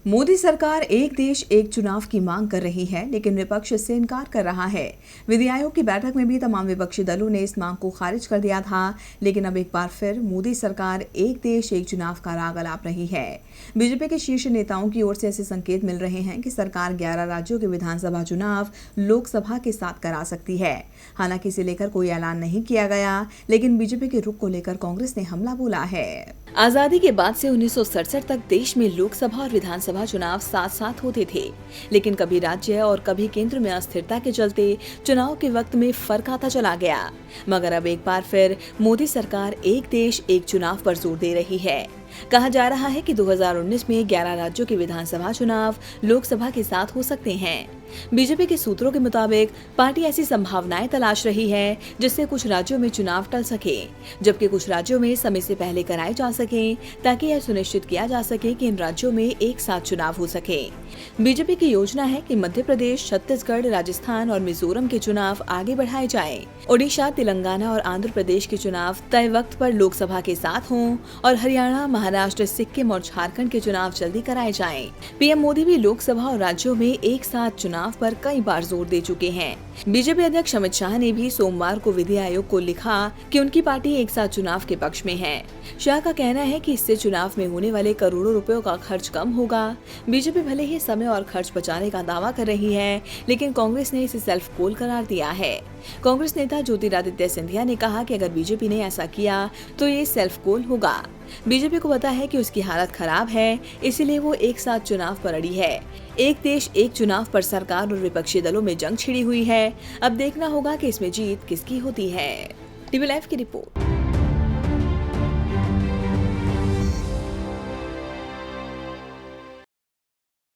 मोदी सरकार एक देश एक चुनाव की मांग कर रही है, लेकिन विपक्ष इससे इनकार कर रहा है। विधि आयोग की बैठक में भी तमाम विपक्षी दलों ने इस मांग को खारिज कर दिया था, लेकिन अब एक बार फिर मोदी सरकार एक देश एक चुनाव का राग अलाप रही है। बीजेपी के शीर्ष नेताओं की ओर से ऐसे संकेत मिल रहे हैं कि सरकार 11 राज्यों के विधानसभा चुनाव लोकसभा के साथ करा सकती है। हालांकि इसे लेकर कोई ऐलान नहीं किया गया, लेकिन बीजेपी के रुख को लेकर कांग्रेस ने हमला बोला है। आजादी के बाद से 1967 तक देश में लोकसभा और विधानसभा चुनाव साथ साथ होते थे, लेकिन कभी राज्य और कभी केंद्र में अस्थिरता के चलते चुनाव के वक्त में फर्क आता चला गया। मगर अब एक बार फिर मोदी सरकार एक देश एक चुनाव पर जोर दे रही है। कहा जा रहा है कि 2019 में 11 राज्यों के विधानसभा चुनाव लोकसभा के साथ हो सकते हैं। बीजेपी के सूत्रों के मुताबिक पार्टी ऐसी संभावनाएं तलाश रही है जिससे कुछ राज्यों में चुनाव टल सके, जबकि कुछ राज्यों में समय से पहले कराए जा सके, ताकि यह सुनिश्चित किया जा सके कि इन राज्यों में एक साथ चुनाव हो सके। बीजेपी की योजना है कि मध्य प्रदेश, छत्तीसगढ़, राजस्थान और मिजोरम के चुनाव आगे बढ़ाए जाएं। ओडिशा, तेलंगाना और आंध्र प्रदेश के चुनाव तय वक्त पर लोकसभा के साथ हों और हरियाणा, महाराष्ट्र, सिक्किम और झारखंड के चुनाव जल्दी कराए जाएं। पीएम मोदी भी लोकसभा और राज्यों में एक साथ चुनाव पर कई बार जोर दे चुके हैं। बीजेपी अध्यक्ष अमित शाह ने भी सोमवार को विधि आयोग को लिखा कि उनकी पार्टी एक साथ चुनाव के पक्ष में है। शाह का कहना है कि इससे चुनाव में होने वाले करोड़ों रुपयों का खर्च कम होगा। बीजेपी भले ही समय और खर्च बचाने का दावा कर रही है, लेकिन कांग्रेस ने इसे सेल्फ गोल करार दिया है। कांग्रेस नेता ज्योतिरादित्य सिंधिया ने कहा कि अगर बीजेपी ने ऐसा किया तो ये सेल्फ गोल होगा। बीजेपी को पता है कि उसकी हालत खराब है, इसीलिए वो एक साथ चुनाव पर अड़ी है। एक देश एक चुनाव पर सरकार और विपक्षी दलों में जंग छिड़ी हुई है। अब देखना होगा कि इसमें जीत किसकी होती है। टीवी लाइव की रिपोर्ट।